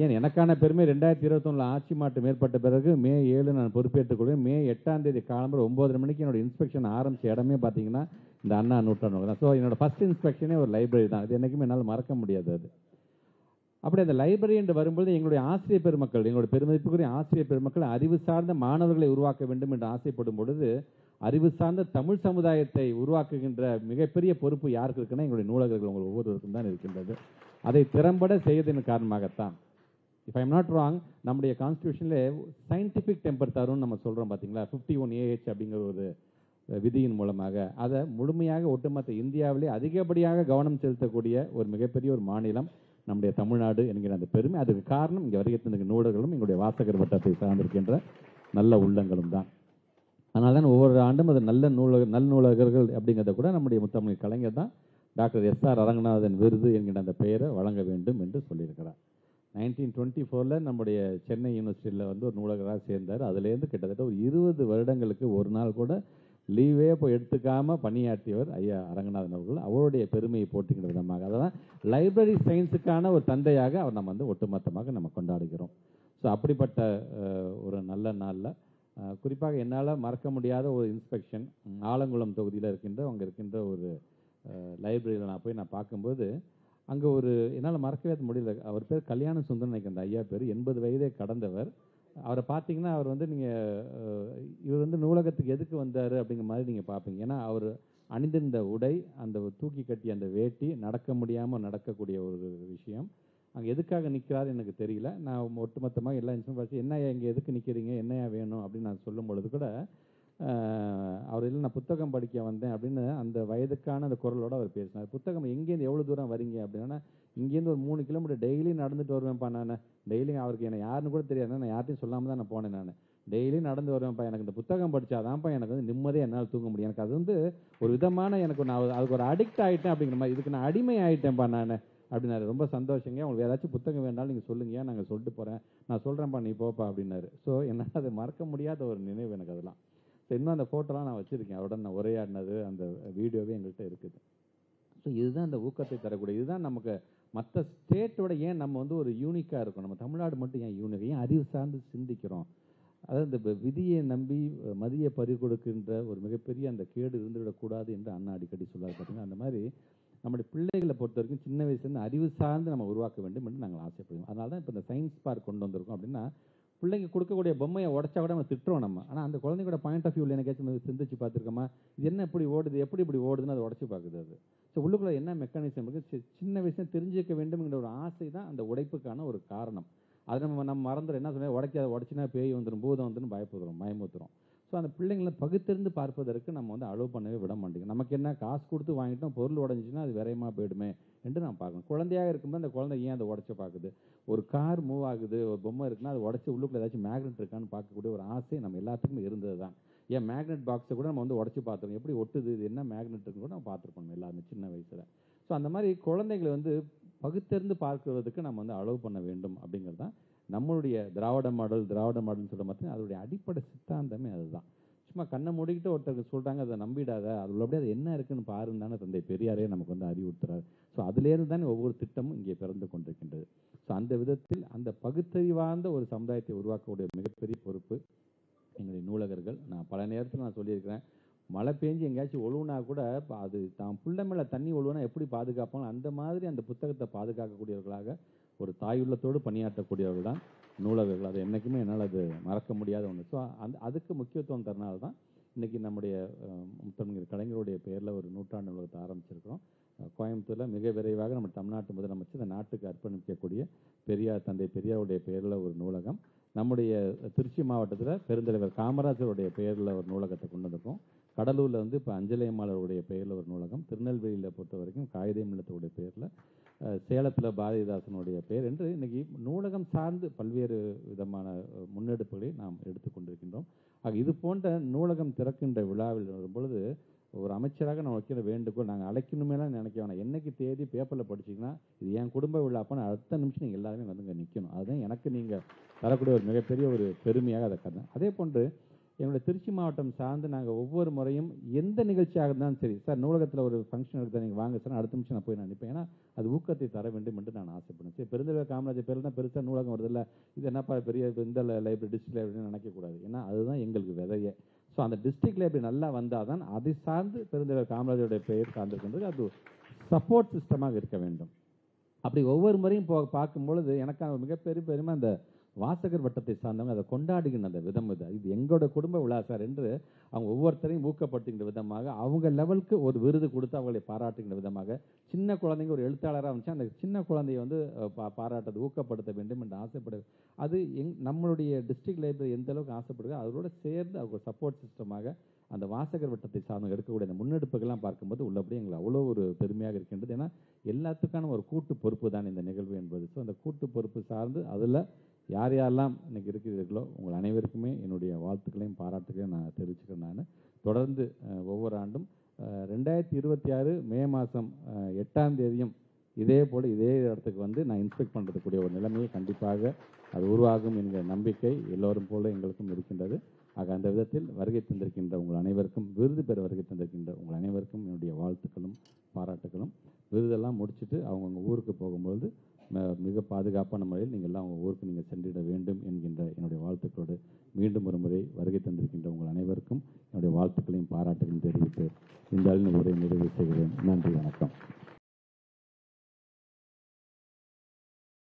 ஏன் எனக்கான பெருமை 2021 ஆட்சி மாற்றம் ஏற்பட்ட பிறகு மே 7 நான் பொறுப்பேற்றுக் கொள்வேன். மே 8ஆம் தேதி காலம்பர 9:30 மணிக்கு என்னோட இன்ஸ்பெக்ஷன் ஆரம்பிச்ச இடமே பார்த்தீங்கன்னா இந்த அண்ணா நூற்றாண்டு தான். ஸோ என்னோட ஃபர்ஸ்ட் இன்ஸ்பெக்ஷனே ஒரு லைப்ரரி தான். இது என்றைக்குமே என்னால் மறக்க முடியாது அது. அப்படி அந்த லைப்ரரி என்று வரும்போது எங்களுடைய ஆசிரியர் பெருமக்கள், எங்களுடைய பெருமதிப்புக்குரிய ஆசிரியர் பெருமக்கள் அறிவு சார்ந்த மாணவர்களை உருவாக்க வேண்டும் என்று ஆசைப்படும் பொழுது, அறிவு சார்ந்த தமிழ் சமுதாயத்தை உருவாக்குகின்ற மிகப்பெரிய பொறுப்பு யாருக்கு இருக்குன்னா எங்களுடைய நூலகர்கள் உங்கள் ஒவ்வொருவருக்கும் தான் இருக்கின்றது. அதை திறம்பட செய்வதன் காரணமாகத்தான். If I am not wrong, நம்முடைய கான்ஸ்டியூஷன்ல சயின்டிஃபிக் டெம்பர் தரும்னு நம்ம சொல்கிறோம் பார்த்தீங்களா, 51AH அப்படிங்கிற ஒரு விதியின் மூலமாக அதை முழுமையாக ஒட்டுமொத்த இந்தியாவிலே அதிகப்படியாக கவனம் செலுத்தக்கூடிய ஒரு மிகப்பெரிய ஒரு மாநிலம் நம்முடைய தமிழ்நாடு என்கிற அந்த பெருமை. அதுக்கு காரணம் இங்கே வருகின்ற நூலகர்களும் எங்களுடைய வாசகர் வட்டத்தை சார்ந்திருக்கின்ற நல்ல உள்ளங்களும் தான். அதனால தான் ஒவ்வொரு ஆண்டும் அது நல்ல நூலகர்கள் அப்படிங்கிறத கூட நம்முடைய முத்தமிழ் கலைஞர் தான் டாக்டர் SR அரங்கநாதன் விருது என்கிற அந்த பெயரை வழங்க வேண்டும் என்று சொல்லியிருக்கிறார். 1924 நம்முடைய சென்னை யூனிவர்சிட்டியில் வந்து ஒரு நூலகராக சேர்ந்தார். அதுலேருந்து கிட்டத்தட்ட ஒரு 20 வருடங்களுக்கு ஒரு நாள் கூட லீவே போய் எடுத்துக்காமல் பணியாற்றியவர் ஐயா அரங்கநாதன் அவர்கள். அவருடைய பெருமையை போட்டுக்கிற விதமாக அதான் லைப்ரரி சயின்ஸுக்கான ஒரு தந்தையாக அவர் நம்ம வந்து ஒட்டுமொத்தமாக நம்ம கொண்டாடுகிறோம். ஸோ அப்படிப்பட்ட ஒரு நல்ல நாளில் குறிப்பாக என்னால் மறக்க முடியாத ஒரு இன்ஸ்பெக்ஷன் ஆலங்குளம் தொகுதியில் அங்கே இருக்கின்ற ஒரு லைப்ரரியில் நான் பார்க்கும்போது அங்கே ஒரு என்னால் மறக்கவே முடியல. அவர் பேர் கல்யாண சுந்தரம் நினைக்கிறேன். அந்த ஐயா பேர் 80 வயதே கடந்தவர். அவரை பார்த்தீங்கன்னா அவர் வந்து இவர் வந்து நூலகத்துக்கு எதுக்கு வந்தார் அப்படிங்கிற மாதிரி நீங்கள் பார்ப்பீங்க. ஏன்னா அவர் அணிந்திருந்த உடை, அந்த தூக்கி கட்டிய அந்த வேட்டி, நடக்க முடியாமல் நடக்கக்கூடிய ஒரு விஷயம். அங்கே எதுக்காக நிற்கிறாரு எனக்கு தெரியல. நான் ஒட்டுமொத்தமாக எல்லா இன்ஸ்டும் பார்த்து என்னையா இங்கே எதுக்கு நிற்கிறீங்க, என்னையா வேணும் அப்படின்னு நான் சொல்லும் பொழுது கூட அவர் இல்லை நான் புத்தகம் படிக்க வந்தேன் அப்படின்னு அந்த வயதுக்கான அந்த குரலோடு அவர் பேசினார். புத்தகம் எங்கேருந்து எவ்வளோ தூரம் வரீங்க அப்படின்னா, இங்கேருந்து ஒரு 3 கிலோமீட்டர் டெய்லி நடந்துட்டு வருவேன்ப்பா நான். டெய்லி அவருக்கு என்னை யாருன்னு கூட தெரியாது. நான் யார்ட்டையும் சொல்லாமல் தான் நான் போனேன். நான் டெய்லி நடந்து வருவேன்ப்பா. எனக்கு இந்த புத்தகம் படித்தாதான்ப்பா எனக்கு வந்து நிம்மதியாக என்னால் தூங்க முடியும். எனக்கு அது வந்து ஒரு விதமான எனக்கு நான் அதுக்கு ஒரு அடிக்ட் ஆகிட்டேன் அப்படிங்கிற மாதிரி, இதுக்கு நான் அடிமை ஆகிட்டேன்ப்பா நான் அப்படின்னாரு. ரொம்ப சந்தோஷங்க, உங்களுக்கு ஏதாச்சும் புத்தகம் வேணாலும் நீங்கள் சொல்லுங்க, நாங்கள் சொல்லிட்டு போகிறேன், நான் சொல்கிறேன்ப்பா நீ போப்பா அப்படின்னாரு. ஸோ என்னால் அதை மறக்க முடியாத ஒரு நினைவு எனக்கு அதெல்லாம். ஸோ இன்னும் அந்த ஃபோட்டோலாம் நான் வச்சுருக்கேன். அவருடன் நான் உரையாடினது அந்த வீடியோவே எங்கள்கிட்ட இருக்குது. ஸோ இதுதான் அந்த ஊக்கத்தை தரக்கூடிய, இதுதான் நமக்கு மற்ற ஸ்டேட்டோட ஏன் நம்ம வந்து ஒரு யூனிக்காக இருக்கும். நம்ம தமிழ்நாடு மட்டும் ஏன் யூனிக், ஏன் அறிவு சார்ந்து சிந்திக்கிறோம். அதாவது இந்த விதியை நம்பி மதியை பறி கொடுக்கின்ற ஒரு மிகப்பெரிய அந்த கேடு இருந்துவிடக்கூடாது என்று அண்ணா அடிக்கடி சொல்லார் பார்த்தீங்கன்னா, அந்த மாதிரி நம்முடைய பிள்ளைகளை பொறுத்த வரைக்கும் சின்ன வயசுலேருந்து அறிவு சார்ந்து நம்ம உருவாக்க வேண்டும் என்று நாங்கள் ஆசைப்படுவோம். அதனால தான் இப்போ இந்த சயின்ஸ் பார்க் கொண்டு வந்திருக்கோம். அப்படின்னா பிள்ளைங்க கொடுக்கக்கூடிய பொம்மையை உடச்சா கூட நம்ம திட்டுறோம் நம்ம. ஆனால் அந்த குழந்தைங்களோட பாயிண்ட் ஆஃப் வியூவில் எனக்காச்சும் சிந்திச்சு பார்த்துருக்கோமா, இது என்ன இப்படி ஓடுது, எப்படி இப்படி ஓடுதுன்னு அதை உடச்சி பார்க்குது. அது ஸோ உள்ளுக்குள்ள என்ன மெக்கானிசம் இருக்குது, சின்ன வயசுல தெரிஞ்சிக்க வேண்டும்ங்கிற ஒரு ஆசை தான் அந்த உடைப்புக்கான ஒரு காரணம். அதை நம்ம மறந்துடும். என்ன சொன்னால் உடைக்காத, உடச்சினா பேய் வந்துடும், பூதம் வந்துடும், பயமுறுத்துறோம். ஸோ அந்த பிள்ளைங்களை பகுத்தறிந்து பார்ப்பதற்கு நம்ம வந்து அலோவ் பண்ணவே விட மாட்டேங்க. நமக்கு என்ன காசு கொடுத்து வாங்கிட்டோம், பொருள் உடஞ்சிச்சுன்னா அது விரையமாக போயிடுமே என்று நான் பார்க்கணும். குழந்தையாக இருக்கும்போது அந்த குழந்தை ஏன் அதை உடச்சி பார்க்குது, ஒரு கார் மூவ் ஆகுது, ஒரு பொம்மை இருக்குன்னா அதை உடச்சி உள்ளுக்குள்ள ஏதாச்சும் மேக்னெட் இருக்கான்னு பார்க்கக்கூடிய ஒரு ஆசை நம்ம எல்லாத்துக்குமே இருந்தது தான். ஏன் மேக்னெட் பாக்ஸை கூட நம்ம வந்து உடச்சி பார்த்துருக்கோம், எப்படி ஒட்டுது, இது என்ன மேக்னெட் இருக்குன்னு கூட நம்ம பார்த்துருப்போம் எல்லாருமே சின்ன வயசில். ஸோ அந்த மாதிரி குழந்தைகளை வந்து பகுத்தறிந்து பார்க்கிறதுக்கு நம்ம வந்து அலோவ் பண்ண வேண்டும் அப்படிங்கிறது தான் நம்மளுடைய திராவிட மாடல்னு சொல்ல மாட்டேன். அதோடைய அடிப்படை சித்தாந்தமே அதுதான். சும்மா கண்ணை மூடிக்கிட்டு ஒருத்தருக்கு சொல்கிறாங்க அதை நம்பிடாத, அது உள்ளபடியே அது என்ன இருக்குன்னு பாருன்னு தானே தந்தை பெரியாரே நமக்கு வந்து அறிவுறுத்துறாரு. ஸோ அதுலேருந்து தானே ஒவ்வொரு திட்டமும் இங்கே பிறந்து கொண்டிருக்கின்றது. ஸோ அந்த விதத்தில் அந்த பகுத்தறிவார்ந்த ஒரு சமுதாயத்தை உருவாக்கக்கூடிய மிகப்பெரிய பொறுப்பு எங்களுடைய நூலகர்கள். நான் பல நேரத்தில் நான் சொல்லியிருக்கிறேன், மழை பெஞ்சு எங்கேயாச்சும் ஒழுவுனா கூட அது தான் புள்ள மேலே தண்ணி ஒழுவுனா எப்படி பாதுகாப்பாங்க, அந்த மாதிரி அந்த புத்தகத்தை பாதுகாக்கக்கூடியவர்களாக ஒரு தாயுள்ளத்தோடு பணியாற்றக்கூடியவர்கள் தான் நூலகர்கள். அது என்றைக்குமே என்னால் அது மறக்க முடியாத ஒன்று. ஸோ அதுக்கு முக்கியத்துவம் தரனால தான் இன்றைக்கி நம்முடைய முத்தமிழ் கலைஞருடைய பெயரில் ஒரு நூற்றாண்டு நூலகத்தை ஆரம்பிச்சிருக்கிறோம். கோயம்புத்தூரில் மிக விரைவாக நம்ம தமிழ்நாட்டு முதலமைச்சர் இந்த நாட்டுக்கு அர்ப்பணிக்கக்கூடிய தந்தை பெரியாருடைய பெயரில் ஒரு நூலகம், நம்முடைய திருச்சி மாவட்டத்தில் பெருந்தலைவர் காமராஜருடைய பெயரில் ஒரு நூலகத்தை கொண்டு வந்திருக்கோம். கடலூரில் வந்து இப்போ அஞ்சலி அம்மாளுடைய பெயரில் ஒரு நூலகம், திருநெல்வேலியில் பொறுத்த வரைக்கும் காகிதே மில்லத்துடைய பெயரில், சேலத்தில் பாரதிதாசனுடைய பெயர் என்று இன்றைக்கி நூலகம் சார்ந்து பல்வேறு விதமான முன்னெடுப்புகளை நாம் எடுத்துக்கொண்டிருக்கின்றோம். ஆக இது போன்ற நூலகம் திறக்கின்ற விழாவில் வரும்பொழுது ஒரு அமைச்சராக நான் வைக்கிற வேண்டுகோள், நாங்கள் அழைக்கணுமேலாம் நினைக்க வேணாம். என்னைக்கு தேதி பேப்பரில் படிச்சிங்கன்னா இது என் குடும்ப விழாப்பான்னு அடுத்த நிமிஷம் நீங்கள் எல்லாருமே வந்து இங்கே நிற்கணும். அதுதான் எனக்கு நீங்கள் தரக்கூடிய ஒரு மிகப்பெரிய ஒரு பெருமையாக அதை கருதுறேன். அதே போன்று எங்களுடைய திருச்சி மாவட்டம் சார்ந்து நாங்கள் ஒவ்வொரு முறையும் எந்த நிகழ்ச்சியாக இருந்தாலும் சரி, சார் நூலகத்தில் ஒரு ஃபங்க்ஷன் இருக்குது நீங்கள் வாங்க சார், அடுத்த நிமிஷம் நான் போய் நினைப்பேன். ஏன்னா அது ஊக்கத்தை தர வேண்டும் என்று நான் ஆசைப்படுவேன். சரி, பெருந்தலைவர் காமராஜர் பேரில் தான் பெருசாக நூலகம் வருதில்ல, இது என்னப்பா பெரிய இந்த லைப்ரரி டிஸ்ட்ரிக்ட் லைப்ரரின்னு நினைக்கக்கூடாது. ஏன்னா அதுதான் எங்களுக்கு விதையே. ஸோ அந்த டிஸ்ட்ரிக்ட் லைப்ரரி நல்லா வந்தால் தான் அதை சார்ந்து பெருந்தலைவர் காமராஜருடைய பெயர் சார்ந்திருக்கின்றது அது சப்போர்ட் சிஸ்டமாக இருக்க வேண்டும். அப்படி ஒவ்வொரு முறையும் பார்க்கும்பொழுது எனக்கு மிகப்பெரிய பெருமை அந்த வாசகர் வட்டத்தை சார்ந்தவங்க அதை கொண்டாடுகின்ற அந்த விதம் இது எங்களோட குடும்ப விழா சார் என்று அவங்க ஒவ்வொருத்தரையும் ஊக்கப்படுத்துகின்ற விதமாக அவங்க லெவலுக்கு ஒரு விருது கொடுத்து அவங்களை பாராட்டுகின்ற விதமாக சின்ன குழந்தைங்க ஒரு எழுத்தாளராக இருந்துச்சு, அந்த சின்ன குழந்தையை வந்து பாராட்டது ஊக்கப்படுத்த வேண்டும் என்று ஆசைப்படுது. அது நம்மளுடைய டிஸ்ட்ரிக்ட் லைப்ரரி எந்த அளவுக்கு ஆசைப்படுது அதோட சேர்ந்து அவங்க சப்போர்ட் சிஸ்டமாக அந்த வாசகர் வட்டத்தை சார்ந்து எடுக்கக்கூடிய அந்த முன்னெடுப்புகள்லாம் பார்க்கும்போது உள்ளபடி எங்களுக்கு அவ்வளோ ஒரு பெருமையாக இருக்கின்றது. ஏன்னா எல்லாத்துக்கான ஒரு கூட்டு பொறுப்பு தான் இந்த நிகழ்வு என்பது. ஸோ அந்த கூட்டு பொறுப்பு சார்ந்து அதில் யார் யாரெல்லாம் இன்னைக்கு இருக்கிறீர்களோ உங்கள் அனைவருக்குமே என்னுடைய வாழ்த்துக்களையும் பாராட்டுகளையும் நான் தெரிவிச்சுக்கிறேன். நான் தொடர்ந்து ஒவ்வொரு ஆண்டும் 2026 மே மாதம் 8ஆம் தேதியும் இதே போல் இதே இடத்துக்கு வந்து நான் இன்ஸ்பெக்ட் பண்ணுறதுக்கூடிய ஒரு நிலைமையை கண்டிப்பாக அது உருவாகும் என்கிற நம்பிக்கை எல்லோரும் போல எங்களுக்கும் இருக்கின்றது. ஆக அந்த விதத்தில் வருகை தந்திருக்கின்ற உங்கள் அனைவருக்கும், விருது பெற வருகை தந்திருக்கின்ற உங்கள் அனைவருக்கும் என்னுடைய வாழ்த்துக்களும் பாராட்டுகளும். விருதெல்லாம் முடிச்சுட்டு அவங்கவுங்க ஊருக்கு போகும்பொழுது மிக பாதுகாப்பான முறையில் நீங்கள் எல்லாம் அவங்க ஊருக்கு நீங்கள் சென்றிட வேண்டும் என்கின்ற என்னுடைய வாழ்த்துக்களோடு மீண்டும் ஒரு முறை வருகை தந்திருக்கின்ற உங்கள் அனைவருக்கும் என்னுடைய வாழ்த்துக்களையும் பாராட்டுகளையும் தெரிவித்து இந்த உரையை நிறைவு செய்கிறேன். நன்றி, வணக்கம்.